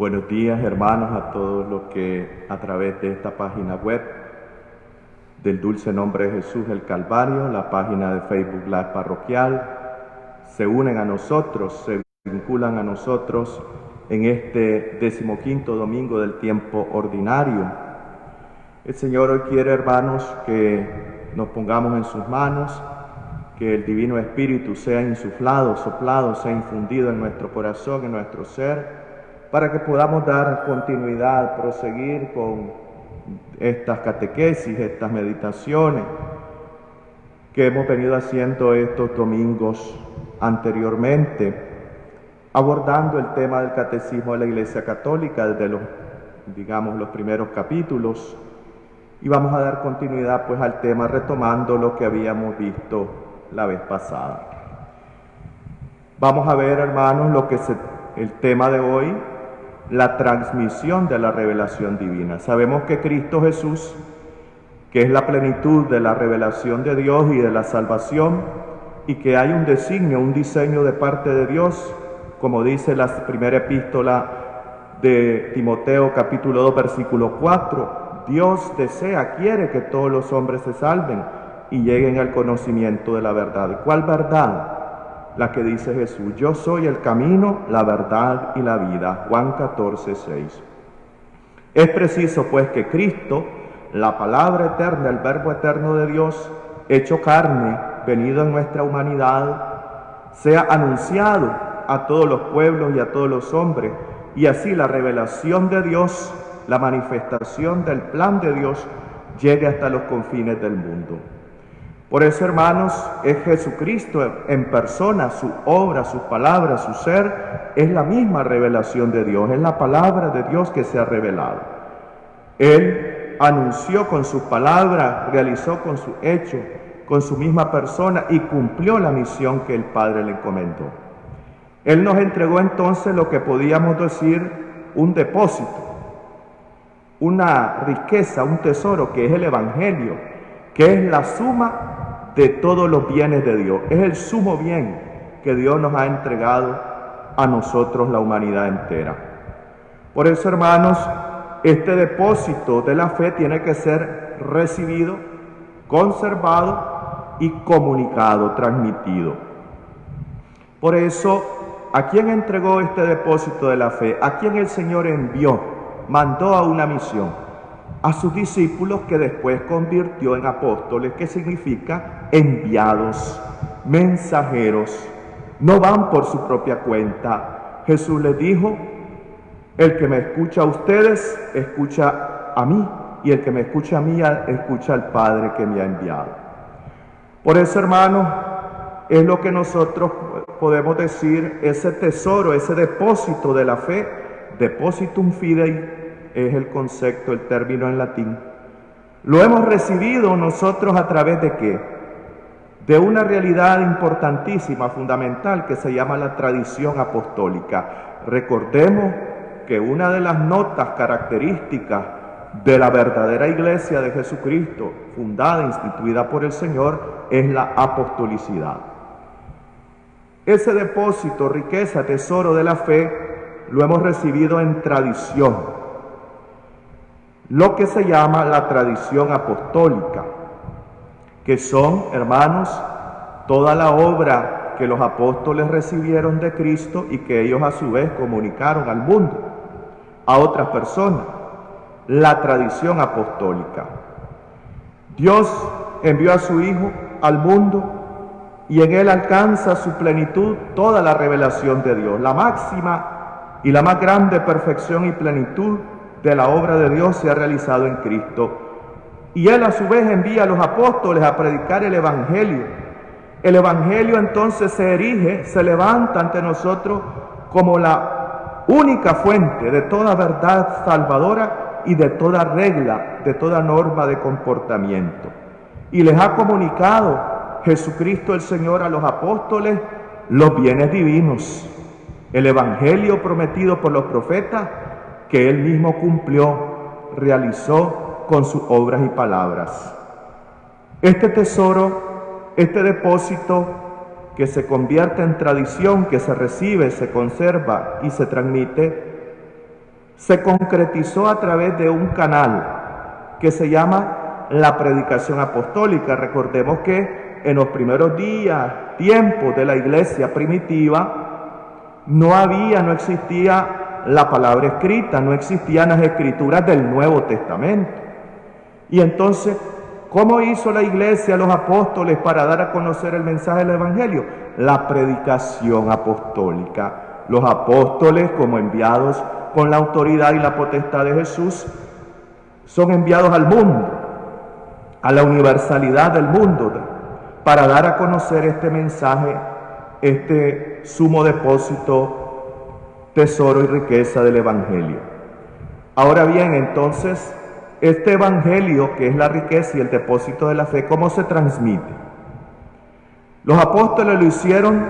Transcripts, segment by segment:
Buenos días, hermanos, a todos los que a través de esta página web del Dulce Nombre de Jesús el Calvario, la página de Facebook Live Parroquial, se unen a nosotros, se vinculan a nosotros en este 15º domingo del tiempo ordinario. El Señor hoy quiere, hermanos, que nos pongamos en sus manos, que el Divino Espíritu sea insuflado, soplado, sea infundido en nuestro corazón, en nuestro ser, para que podamos dar continuidad, proseguir con estas catequesis, estas meditaciones que hemos venido haciendo estos domingos anteriormente, abordando el tema del Catecismo de la Iglesia Católica desde los primeros capítulos, y vamos a dar continuidad pues al tema retomando lo que habíamos visto la vez pasada. Vamos a ver, hermanos, el tema de hoy, la transmisión de la revelación divina. Sabemos que Cristo Jesús, que es la plenitud de la revelación de Dios y de la salvación, y que hay un designio, un diseño de parte de Dios, como dice la primera epístola de Timoteo capítulo 2 versículo 4, Dios quiere que todos los hombres se salven y lleguen al conocimiento de la verdad. ¿Cuál verdad? La que dice Jesús: yo soy el camino, la verdad y la vida. Juan 14:6. Es preciso pues que Cristo, la palabra eterna, el verbo eterno de Dios, hecho carne, venido en nuestra humanidad, sea anunciado a todos los pueblos y a todos los hombres, y así la revelación de Dios, la manifestación del plan de Dios, llegue hasta los confines del mundo. Por eso, hermanos, es Jesucristo en persona, su obra, sus palabras, su ser, es la misma revelación de Dios, es la palabra de Dios que se ha revelado. Él anunció con sus palabras, realizó con su hecho, con su misma persona y cumplió la misión que el Padre le encomendó. Él nos entregó entonces lo que podíamos decir un depósito, una riqueza, un tesoro, que es el Evangelio, que es la suma de todos los bienes de Dios. Es el sumo bien que Dios nos ha entregado a nosotros, la humanidad entera. Por eso, hermanos, este depósito de la fe tiene que ser recibido, conservado y comunicado, transmitido. Por eso, ¿a quién entregó este depósito de la fe? ¿A quién el Señor envió? Mandó a una misión. A sus discípulos, que después convirtió en apóstoles, que significa enviados, mensajeros. No van por su propia cuenta. Jesús les dijo: el que me escucha a ustedes, escucha a mí, y el que me escucha a mí, escucha al Padre que me ha enviado. Por eso, hermanos, es lo que nosotros podemos decir, ese tesoro, ese depósito de la fe, depositum fidei, es el concepto, el término en latín. Lo hemos recibido nosotros a través de ¿qué? De una realidad importantísima, fundamental, que se llama la tradición apostólica. Recordemos que una de las notas características de la verdadera Iglesia de Jesucristo, fundada, instituida por el Señor, es la apostolicidad. Ese depósito, riqueza, tesoro de la fe, lo hemos recibido en tradición, lo que se llama la tradición apostólica, que son, hermanos, toda la obra que los apóstoles recibieron de Cristo y que ellos a su vez comunicaron al mundo, a otras personas. La tradición apostólica. Dios envió a su Hijo al mundo y en Él alcanza su plenitud toda la revelación de Dios. La máxima y la más grande perfección y plenitud de la obra de Dios se ha realizado en Cristo. Y Él a su vez envía a los apóstoles a predicar el Evangelio. El Evangelio entonces se erige, se levanta ante nosotros como la única fuente de toda verdad salvadora y de toda regla, de toda norma de comportamiento. Y les ha comunicado Jesucristo el Señor a los apóstoles los bienes divinos, el Evangelio prometido por los profetas, que Él mismo cumplió, realizó con sus obras y palabras. Este tesoro, este depósito que se convierte en tradición, que se recibe, se conserva y se transmite, se concretizó a través de un canal que se llama la predicación apostólica. Recordemos que en los primeros días, tiempos de la iglesia primitiva, no existía la palabra escrita, no existían las escrituras del Nuevo Testamento. Y entonces, ¿cómo hizo la iglesia, los apóstoles, para dar a conocer el mensaje del Evangelio? La predicación apostólica. Los apóstoles, como enviados con la autoridad y la potestad de Jesús, son enviados al mundo, a la universalidad del mundo, para dar a conocer este mensaje, este sumo depósito, tesoro y riqueza del Evangelio. Ahora bien, entonces, este Evangelio, que es la riqueza y el depósito de la fe, ¿cómo se transmite? Los apóstoles lo hicieron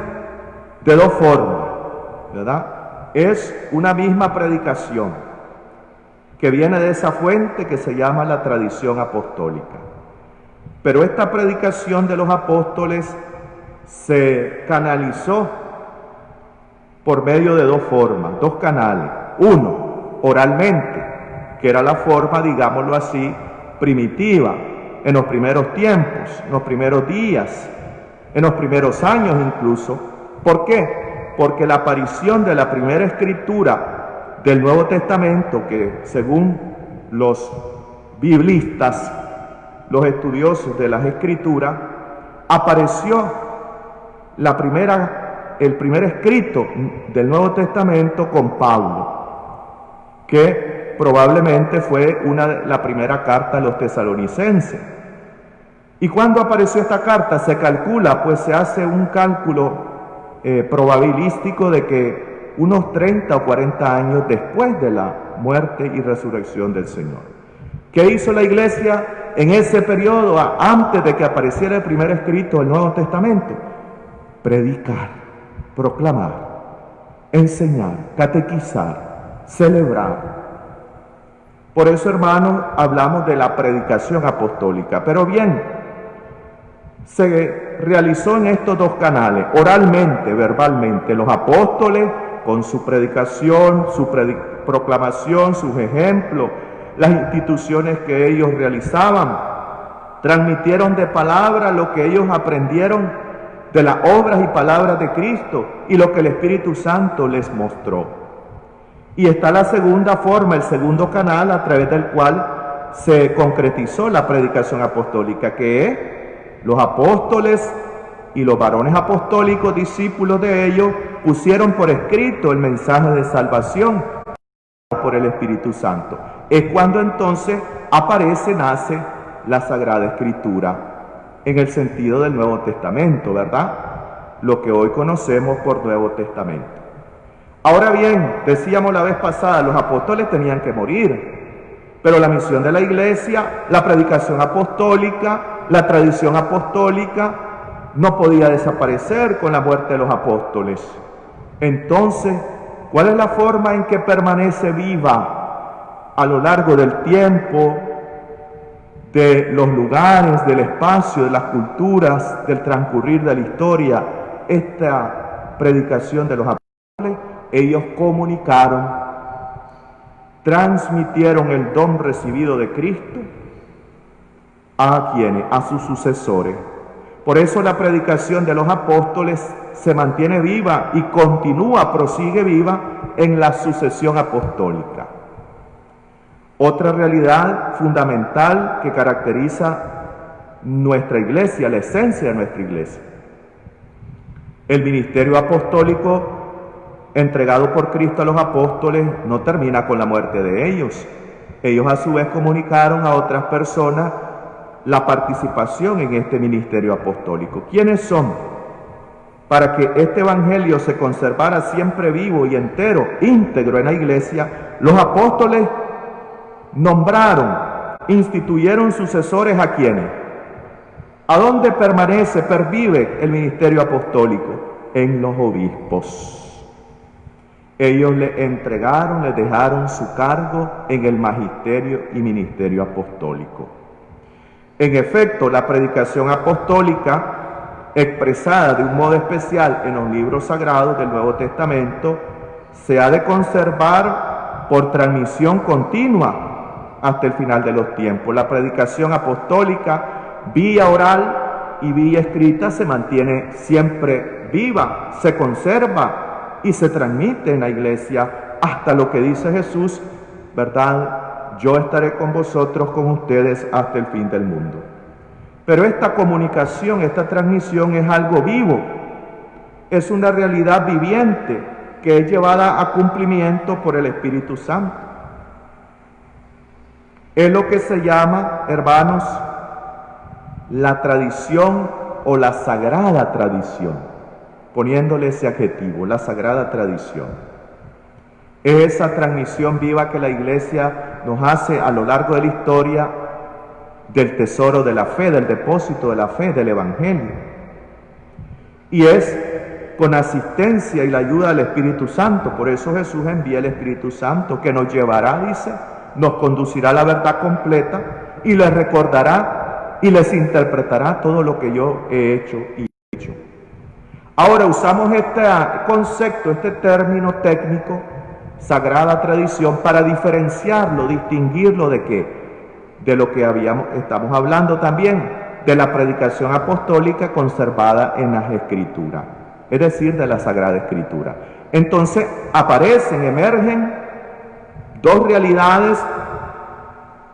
de dos formas, ¿verdad? Es una misma predicación que viene de esa fuente que se llama la tradición apostólica. Pero esta predicación de los apóstoles se canalizó por medio de dos formas, dos canales. Uno, oralmente, que era la forma, digámoslo así, primitiva, en los primeros tiempos, en los primeros días, en los primeros años incluso. ¿Por qué? Porque la aparición de la primera escritura del Nuevo Testamento, que según los biblistas, los estudiosos de las escrituras, apareció el primer escrito del Nuevo Testamento con Pablo, que probablemente fue la primera carta a los tesalonicenses. ¿Y cuándo apareció esta carta? Se calcula, pues se hace un cálculo probabilístico de que unos 30 o 40 años después de la muerte y resurrección del Señor. ¿Qué hizo la iglesia en ese periodo, antes de que apareciera el primer escrito del Nuevo Testamento? Predicar, proclamar, enseñar, catequizar, celebrar. Por eso, hermanos, hablamos de la predicación apostólica. Pero bien, se realizó en estos dos canales, oralmente, verbalmente. Los apóstoles, con su predicación, su proclamación, sus ejemplos, las instituciones que ellos realizaban, transmitieron de palabra lo que ellos aprendieron de las obras y palabras de Cristo y lo que el Espíritu Santo les mostró. Y está la segunda forma, el segundo canal a través del cual se concretizó la predicación apostólica, que es los apóstoles y los varones apostólicos, discípulos de ellos, pusieron por escrito el mensaje de salvación por el Espíritu Santo. Es cuando entonces nace la Sagrada Escritura en el sentido del Nuevo Testamento, ¿verdad? Lo que hoy conocemos por Nuevo Testamento. Ahora bien, decíamos la vez pasada, los apóstoles tenían que morir, pero la misión de la iglesia, la predicación apostólica, la tradición apostólica, no podía desaparecer con la muerte de los apóstoles. Entonces, ¿cuál es la forma en que permanece viva a lo largo del tiempo, de los lugares, del espacio, de las culturas, del transcurrir de la historia, esta predicación de los apóstoles? Ellos comunicaron, transmitieron el don recibido de Cristo a quienes, a sus sucesores. Por eso la predicación de los apóstoles se mantiene viva y prosigue viva en la sucesión apostólica. Otra realidad fundamental que caracteriza nuestra iglesia, la esencia de nuestra iglesia. El ministerio apostólico entregado por Cristo a los apóstoles no termina con la muerte de ellos. Ellos a su vez comunicaron a otras personas la participación en este ministerio apostólico. ¿Quiénes son? Para que este evangelio se conservara siempre vivo y entero, íntegro en la iglesia, los apóstoles nombraron, instituyeron sucesores a quienes. ¿A dónde pervive el ministerio apostólico? En los obispos. Ellos les dejaron su cargo en el magisterio y ministerio apostólico. En efecto, la predicación apostólica, expresada de un modo especial en los libros sagrados del Nuevo Testamento, se ha de conservar por transmisión continua hasta el final de los tiempos. La predicación apostólica, vía oral y vía escrita, se mantiene siempre viva, se conserva y se transmite en la iglesia hasta lo que dice Jesús, ¿verdad? Yo estaré con vosotros, con ustedes, hasta el fin del mundo. Pero esta comunicación, esta transmisión es algo vivo, es una realidad viviente que es llevada a cumplimiento por el Espíritu Santo. Es lo que se llama, hermanos, la tradición o la sagrada tradición, poniéndole ese adjetivo, la sagrada tradición. Es esa transmisión viva que la Iglesia nos hace a lo largo de la historia del tesoro de la fe, del depósito de la fe, del Evangelio. Y es con asistencia y la ayuda del Espíritu Santo. Por eso Jesús envía el Espíritu Santo, que nos llevará, dice, nos conducirá a la verdad completa y les recordará y les interpretará todo lo que yo he hecho y he hecho. Ahora usamos este concepto, este término técnico, sagrada tradición, para diferenciarlo, distinguirlo de qué, de lo que estamos hablando también, de la predicación apostólica conservada en las Escrituras, es decir, de la Sagrada Escritura. Entonces aparecen, emergen dos realidades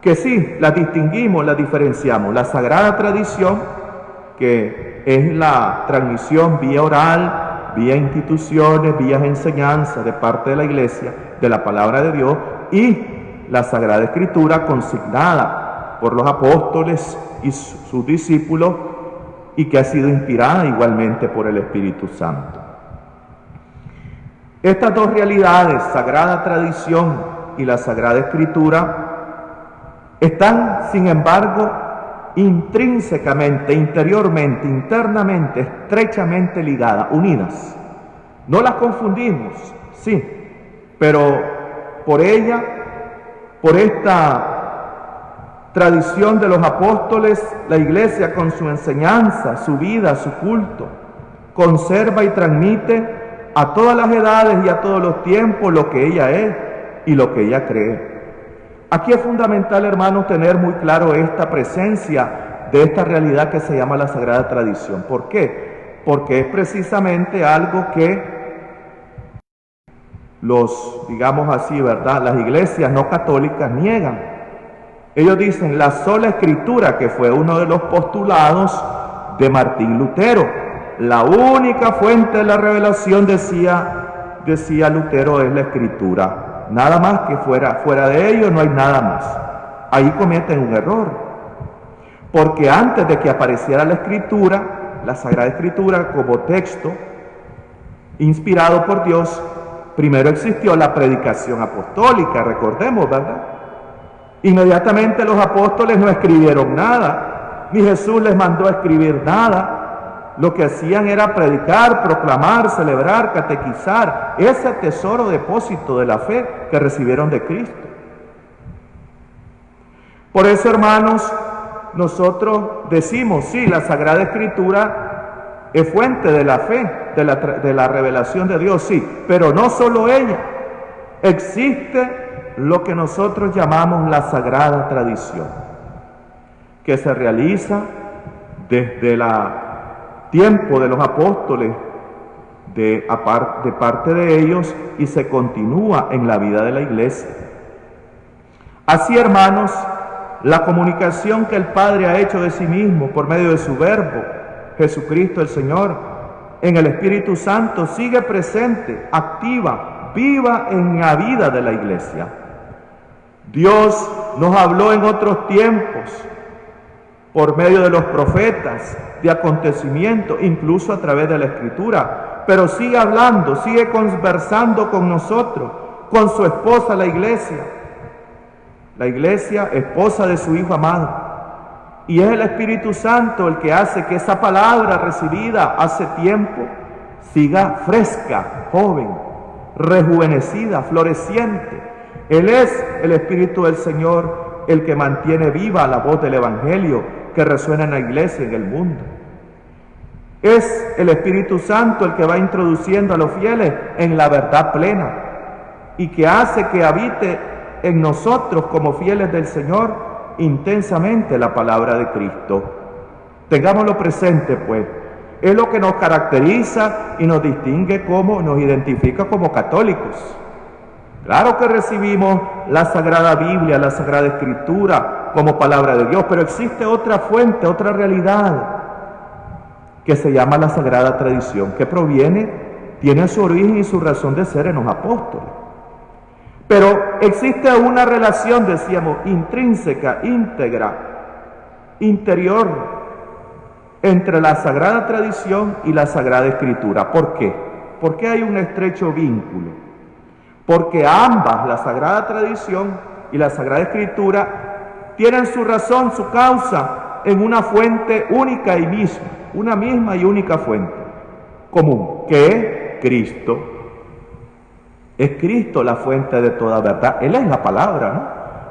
que sí, las distinguimos, las diferenciamos. La sagrada tradición, que es la transmisión vía oral, vía instituciones, vía enseñanzas de parte de la Iglesia, de la palabra de Dios, y la Sagrada Escritura consignada por los apóstoles y sus discípulos, y que ha sido inspirada igualmente por el Espíritu Santo. Estas dos realidades, sagrada tradición y la Sagrada Escritura, están, sin embargo, intrínsecamente, interiormente, internamente, estrechamente ligadas, unidas. No las confundimos, sí, pero por ella, por esta tradición de los apóstoles, la Iglesia con su enseñanza, su vida, su culto, conserva y transmite a todas las edades y a todos los tiempos lo que ella es y lo que ella cree. Aquí es fundamental, hermanos, tener muy claro esta presencia de esta realidad que se llama la Sagrada Tradición. ¿Por qué? Porque es precisamente algo que digamos así, ¿verdad?, las iglesias no católicas niegan. Ellos dicen la sola Escritura, que fue uno de los postulados de Martín Lutero. La única fuente de la revelación, decía Lutero, es la Escritura. Nada más que fuera de ello no hay nada más. Ahí cometen un error. Porque antes de que apareciera la Escritura, la Sagrada Escritura como texto inspirado por Dios, primero existió la predicación apostólica, recordemos, ¿verdad? Inmediatamente los apóstoles no escribieron nada, ni Jesús les mandó a escribir nada. Lo que hacían era predicar, proclamar, celebrar, catequizar ese tesoro depósito de la fe que recibieron de Cristo. Por eso, hermanos, nosotros decimos, sí, la Sagrada Escritura es fuente de la fe, de la revelación de Dios, sí, pero no solo ella. Existe lo que nosotros llamamos la Sagrada Tradición, que se realiza desde el tiempo de los apóstoles, de parte de ellos, y se continúa en la vida de la Iglesia. Así, hermanos, la comunicación que el Padre ha hecho de sí mismo por medio de su Verbo, Jesucristo el Señor, en el Espíritu Santo, sigue presente, activa, viva en la vida de la Iglesia. Dios nos habló en otros tiempos por medio de los profetas, de acontecimientos, incluso a través de la Escritura, pero sigue hablando, sigue conversando con nosotros, con su esposa, la Iglesia, esposa de su Hijo amado. Y es el Espíritu Santo el que hace que esa palabra recibida hace tiempo siga fresca, joven, rejuvenecida, floreciente. Él es el Espíritu del Señor el que mantiene viva la voz del Evangelio que resuena en la Iglesia y en el mundo. Es el Espíritu Santo el que va introduciendo a los fieles en la verdad plena. y que hace que habite en nosotros como fieles del Señor intensamente la palabra de Cristo. Tengámoslo presente, pues. Es lo que nos caracteriza y nos distingue nos identifica como católicos. Claro que recibimos la Sagrada Biblia, la Sagrada Escritura como palabra de Dios, pero existe otra fuente, otra realidad que se llama la Sagrada Tradición, que tiene su origen y su razón de ser en los apóstoles. Pero existe una relación, decíamos, intrínseca, íntegra, interior, entre la Sagrada Tradición y la Sagrada Escritura. ¿Por qué? ¿Por qué hay un estrecho vínculo? Porque ambas, la Sagrada Tradición y la Sagrada Escritura, tienen su razón, su causa en una fuente única y misma, una misma y única fuente común, que es Cristo. Es Cristo la fuente de toda verdad. Él es la palabra,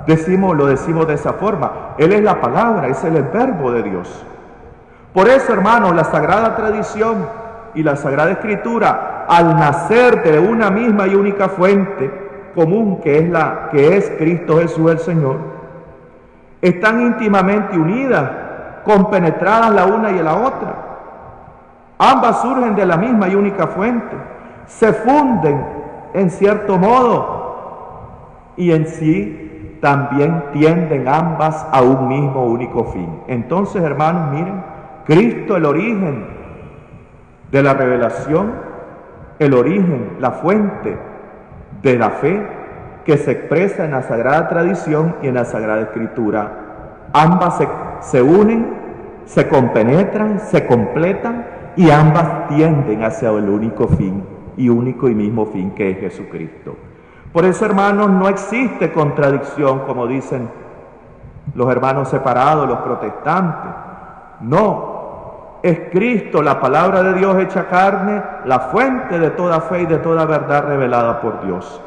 ¿no? Lo decimos de esa forma. Él es la palabra, es el verbo de Dios. Por eso, hermanos, la Sagrada Tradición y la Sagrada Escritura, al nacer de una misma y única fuente común, que es Cristo Jesús el Señor, están íntimamente unidas, compenetradas la una y la otra. Ambas surgen de la misma y única fuente, se funden en cierto modo y en sí también tienden ambas a un mismo único fin. Entonces, hermanos, miren, Cristo, el origen de la revelación, el origen, la fuente de la fe que se expresa en la Sagrada Tradición y en la Sagrada Escritura. Ambas se unen, se compenetran, se completan y ambas tienden hacia el único fin y único y mismo fin que es Jesucristo. Por eso, hermanos, no existe contradicción, como dicen los hermanos separados, los protestantes. No. Es Cristo, la palabra de Dios hecha carne, la fuente de toda fe y de toda verdad revelada por Dios.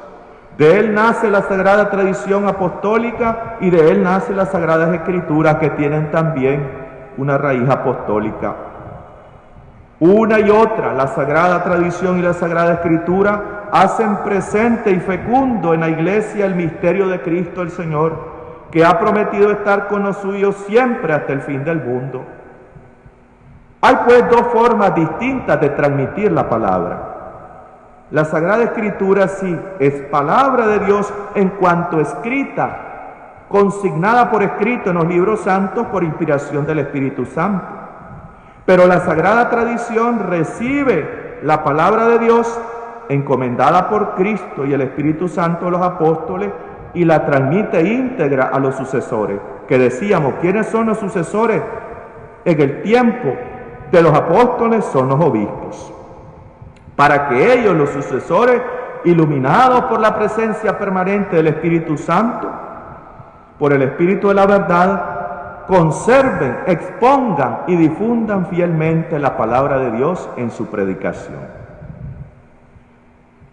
De Él nace la Sagrada Tradición apostólica y de Él nace las Sagradas Escrituras, que tienen también una raíz apostólica. Una y otra, la Sagrada Tradición y la Sagrada Escritura, hacen presente y fecundo en la Iglesia el misterio de Cristo el Señor, que ha prometido estar con los suyos siempre hasta el fin del mundo. Hay pues dos formas distintas de transmitir la palabra. La Sagrada Escritura sí es palabra de Dios en cuanto escrita, consignada por escrito en los libros santos por inspiración del Espíritu Santo. Pero la Sagrada Tradición recibe la palabra de Dios encomendada por Cristo y el Espíritu Santo a los apóstoles y la transmite íntegra a los sucesores. Que decíamos, ¿quiénes son los sucesores? En el tiempo de los apóstoles son los obispos, para que ellos, los sucesores, iluminados por la presencia permanente del Espíritu Santo, por el Espíritu de la verdad, conserven, expongan y difundan fielmente la palabra de Dios en su predicación.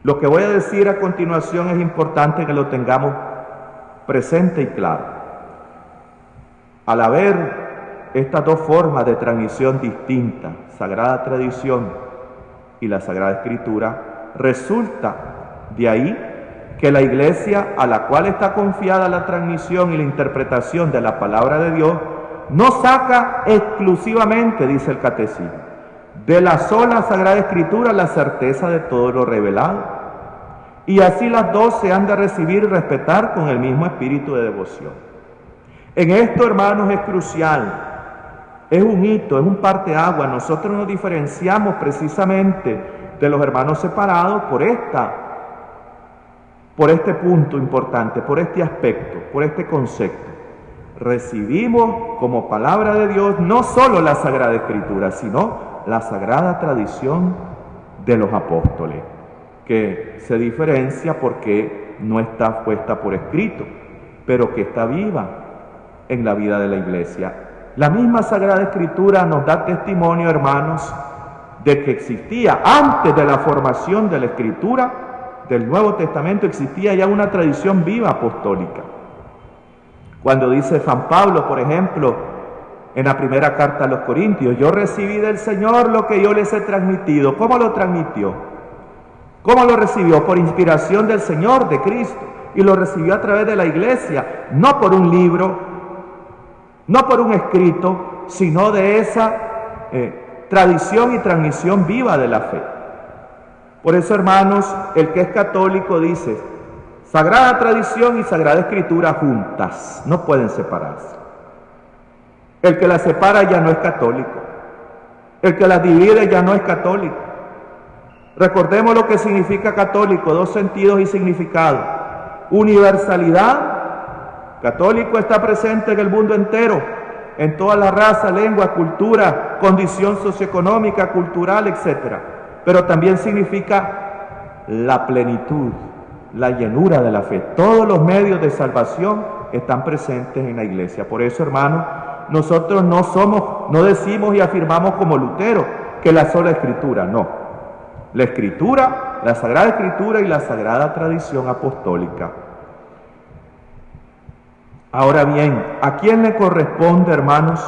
Lo que voy a decir a continuación es importante que lo tengamos presente y claro. Al haber estas dos formas de transmisión distintas, Sagrada Tradición y la Sagrada Escritura, resulta de ahí que la Iglesia, a la cual está confiada la transmisión y la interpretación de la palabra de Dios, no saca exclusivamente, dice el Catecismo, de la sola Sagrada Escritura la certeza de todo lo revelado. Y así las dos se han de recibir y respetar con el mismo espíritu de devoción. En esto, hermanos, es crucial. Es un hito, es un parteaguas. Nosotros nos diferenciamos precisamente de los hermanos separados por este punto importante, por este aspecto, por este concepto. Recibimos como palabra de Dios no solo la Sagrada Escritura, sino la Sagrada Tradición de los apóstoles, que se diferencia porque no está puesta por escrito, pero que está viva en la vida de la Iglesia. La misma Sagrada Escritura nos da testimonio, hermanos, de que existía, antes de la formación de la Escritura del Nuevo Testamento, existía ya una tradición viva apostólica. Cuando dice San Pablo, por ejemplo, en la primera carta a los Corintios, yo recibí del Señor lo que yo les he transmitido. ¿Cómo lo transmitió? ¿Cómo lo recibió? Por inspiración del Señor, de Cristo. Y lo recibió a través de la iglesia, no por un libro, no por un escrito, sino de esa tradición y transmisión viva de la fe. Por eso, hermanos, el que es católico dice, Sagrada Tradición y Sagrada Escritura juntas, no pueden separarse. El que las separa ya no es católico. El que las divide ya no es católico. Recordemos lo que significa católico, dos sentidos y significado. Universalidad, católico está presente en el mundo entero, en toda la raza, lengua, cultura, condición socioeconómica, cultural, etc. Pero también significa la plenitud, la llenura de la fe. Todos los medios de salvación están presentes en la iglesia. Por eso, hermanos, nosotros no decimos y afirmamos como Lutero que la sola Escritura, no. La Escritura, la Sagrada Escritura y la Sagrada Tradición Apostólica. Ahora bien, ¿a quién le corresponde, hermanos,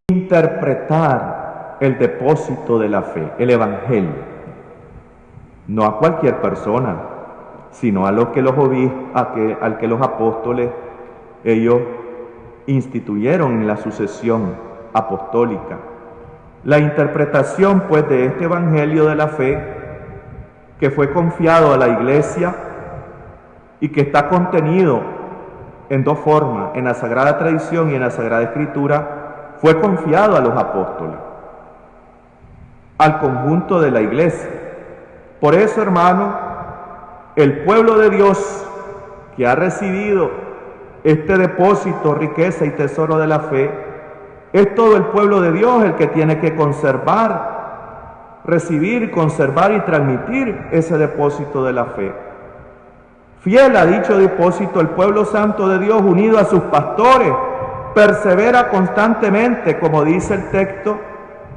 interpretar el depósito de la fe, el Evangelio? No a cualquier persona, sino a lo que al que los apóstoles, ellos instituyeron en la sucesión apostólica. La interpretación, pues, de este Evangelio de la fe, que fue confiado a la Iglesia y que está contenido en dos formas, en la Sagrada Tradición y en la Sagrada Escritura, fue confiado a los apóstoles, al conjunto de la Iglesia. Por eso, hermano, el pueblo de Dios que ha recibido este depósito, riqueza y tesoro de la fe, es todo el pueblo de Dios el que tiene que conservar, recibir, conservar y transmitir ese depósito de la fe. Fiel a dicho depósito, el pueblo santo de Dios, unido a sus pastores, persevera constantemente, como dice el texto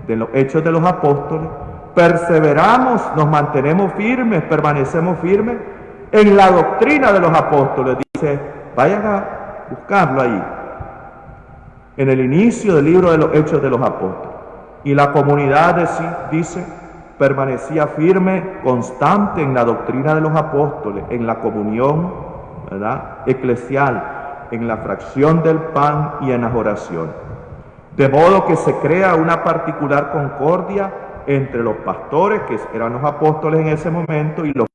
de los Hechos de los Apóstoles, perseveramos, nos mantenemos firmes, permanecemos firmes en la doctrina de los apóstoles. Dice, vayan a buscarlo ahí, en el inicio del libro de los Hechos de los Apóstoles. Y la comunidad dice, permanecía firme, constante en la doctrina de los apóstoles, en la comunión, ¿verdad?, eclesial, en la fracción del pan y en las oraciones. De modo que se crea una particular concordia entre los pastores, que eran los apóstoles en ese momento, y los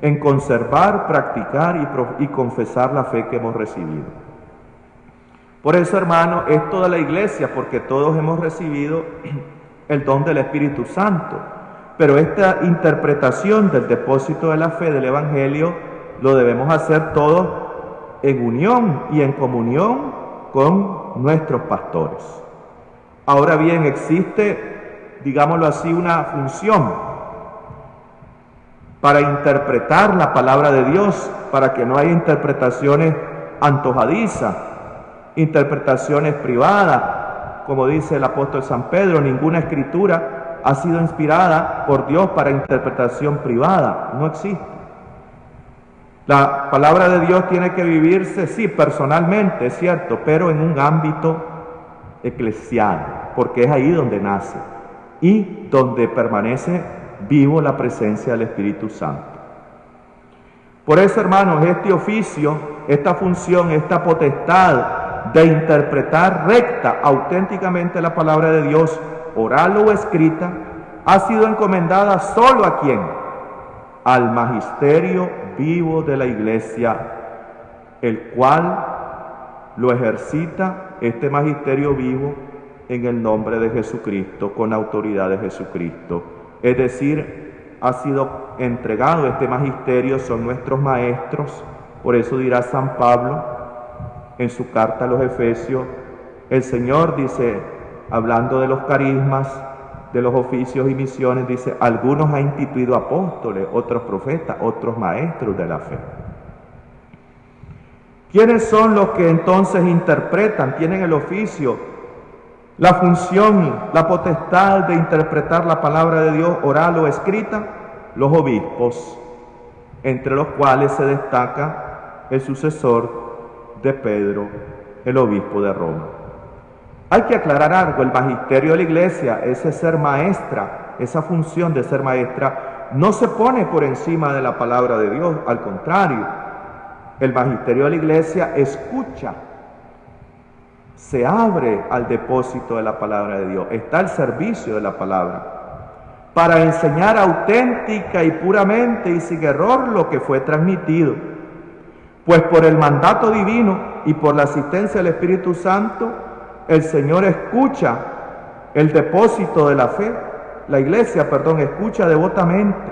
en conservar, practicar y confesar la fe que hemos recibido. Por eso, hermano, es toda la iglesia, porque todos hemos recibido el don del Espíritu Santo. Pero esta interpretación del depósito de la fe del Evangelio lo debemos hacer todos en unión y en comunión con nuestros pastores. Ahora bien, existe, digámoslo así, una función para interpretar la palabra de Dios, para que no haya interpretaciones antojadizas, interpretaciones privadas. Como dice el apóstol San Pedro, ninguna escritura ha sido inspirada por Dios para interpretación privada, no existe. La palabra de Dios tiene que vivirse, sí, personalmente, es cierto, pero en un ámbito eclesial, porque es ahí donde nace y donde permanece vivo la presencia del Espíritu Santo. Por eso, hermanos, este oficio, esta función, esta potestad de interpretar recta, auténticamente la palabra de Dios, oral o escrita, ha sido encomendada solo a ¿quién? Al magisterio vivo de la Iglesia, el cual lo ejercita este magisterio vivo en el nombre de Jesucristo, con la autoridad de Jesucristo. Es decir, ha sido entregado este magisterio, son nuestros maestros. Por eso dirá San Pablo en su carta a los Efesios, el Señor dice, hablando de los carismas, de los oficios y misiones, dice, algunos ha instituido apóstoles, otros profetas, otros maestros de la fe. ¿Quiénes son los que entonces interpretan, tienen el oficio, la función, la potestad de interpretar la palabra de Dios oral o escrita? Los obispos, entre los cuales se destaca el sucesor de Pedro, el obispo de Roma. Hay que aclarar algo, el magisterio de la Iglesia, ese ser maestra, esa función de ser maestra, no se pone por encima de la palabra de Dios, al contrario, el magisterio de la Iglesia escucha, se abre al depósito de la palabra de Dios, está al servicio de la palabra, para enseñar auténtica y puramente y sin error lo que fue transmitido. Pues por el mandato divino y por la asistencia del Espíritu Santo, el Señor escucha el depósito de la fe, la Iglesia, escucha devotamente,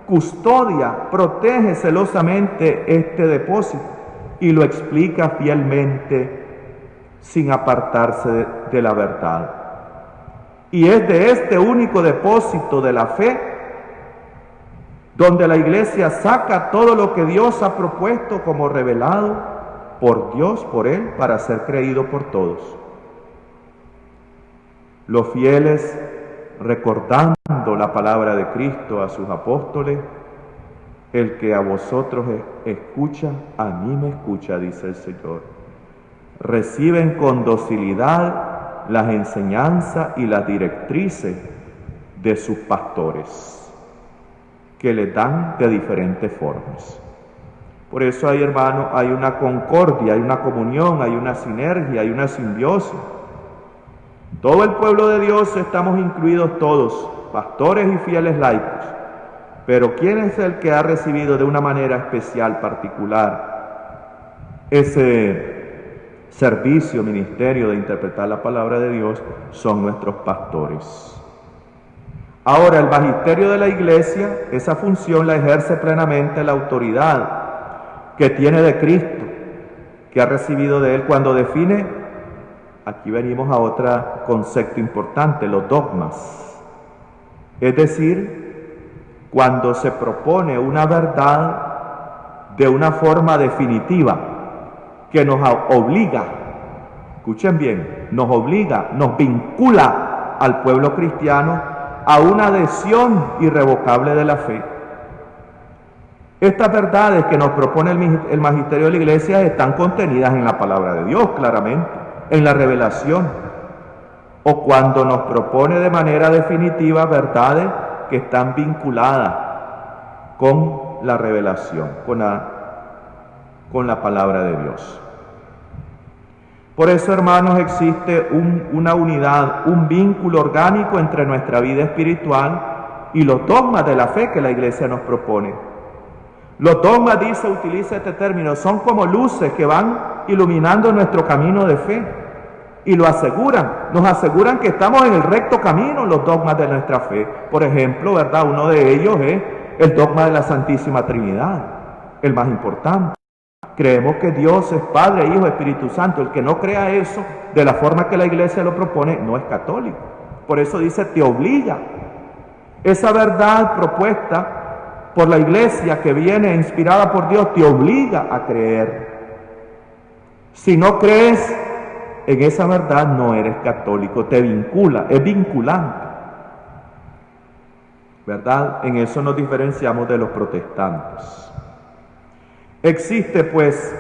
custodia, protege celosamente este depósito y lo explica fielmente sin apartarse de la verdad. Y es de este único depósito de la fe donde la Iglesia saca todo lo que Dios ha propuesto como revelado por Dios, por Él, para ser creído por todos. Los fieles, recordando la palabra de Cristo a sus apóstoles, el que a vosotros escucha, a mí me escucha, dice el Señor. Reciben con docilidad las enseñanzas y las directrices de sus pastores, que les dan de diferentes formas. Por eso hay, hermanos, hay una concordia, hay una comunión, hay una sinergia, hay una simbiosis. Todo el pueblo de Dios estamos incluidos todos, pastores y fieles laicos. Pero ¿quién es el que ha recibido de una manera especial, particular, ese servicio, ministerio de interpretar la palabra de Dios? Son nuestros pastores. Ahora, el magisterio de la Iglesia, esa función la ejerce plenamente la autoridad que tiene de Cristo, que ha recibido de Él cuando define, aquí venimos a otro concepto importante, los dogmas. Es decir, cuando se propone una verdad de una forma definitiva, que nos obliga, escuchen bien, nos obliga, nos vincula al pueblo cristiano a una adhesión irrevocable de la fe. Estas verdades que nos propone el magisterio de la Iglesia están contenidas en la palabra de Dios, claramente, en la revelación, o cuando nos propone de manera definitiva verdades que están vinculadas con la revelación, con la palabra de Dios. Por eso, hermanos, existe una unidad, un vínculo orgánico entre nuestra vida espiritual y los dogmas de la fe que la Iglesia nos propone. Los dogmas, utiliza este término, son como luces que van iluminando nuestro camino de fe y lo aseguran, nos aseguran que estamos en el recto camino, los dogmas de nuestra fe. Por ejemplo, ¿verdad? Uno de ellos es el dogma de la Santísima Trinidad, el más importante. Creemos que Dios es Padre, Hijo, Espíritu Santo. El que no crea eso de la forma que la Iglesia lo propone no es católico. Por eso dice, te obliga. Esa verdad propuesta por la Iglesia, que viene inspirada por Dios, te obliga a creer. Si no crees en esa verdad, no eres católico, te vincula, es vinculante. ¿Verdad? En eso nos diferenciamos de los protestantes. Existe pues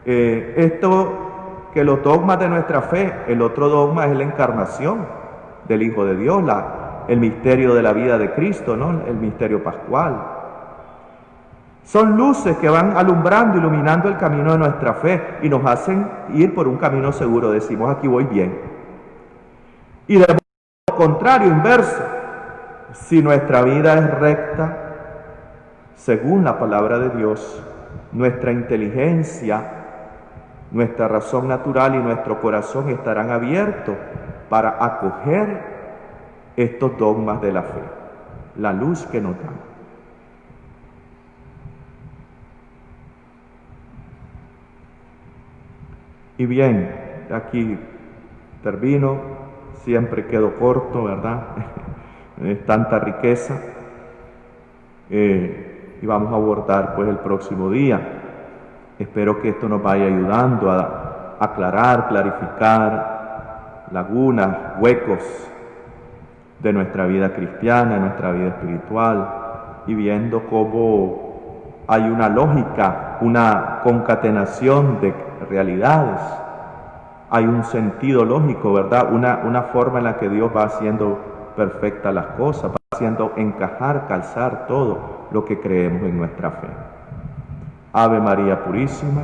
esto, que los dogmas de nuestra fe, el otro dogma es la encarnación del Hijo de Dios, el misterio de la vida de Cristo, ¿no? El misterio pascual. Son luces que van alumbrando, iluminando el camino de nuestra fe y nos hacen ir por un camino seguro. Decimos, aquí voy bien. Y de lo contrario, inverso, si nuestra vida es recta, según la palabra de Dios, nuestra inteligencia, nuestra razón natural y nuestro corazón estarán abiertos para acoger estos dogmas de la fe, la luz que nos da. Y bien, aquí termino, siempre quedo corto, ¿verdad? Es tanta riqueza. Y vamos a abordar pues el próximo día. Espero que esto nos vaya ayudando a aclarar, clarificar lagunas, huecos de nuestra vida cristiana, nuestra vida espiritual, y viendo cómo hay una lógica, una concatenación de realidades hay un sentido lógico, ¿verdad? Una forma en la que Dios va haciendo perfectas las cosas, va haciendo encajar, calzar todo lo que creemos en nuestra fe. Ave María Purísima.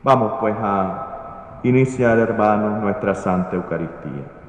Vamos pues a iniciar, hermanos, nuestra Santa Eucaristía.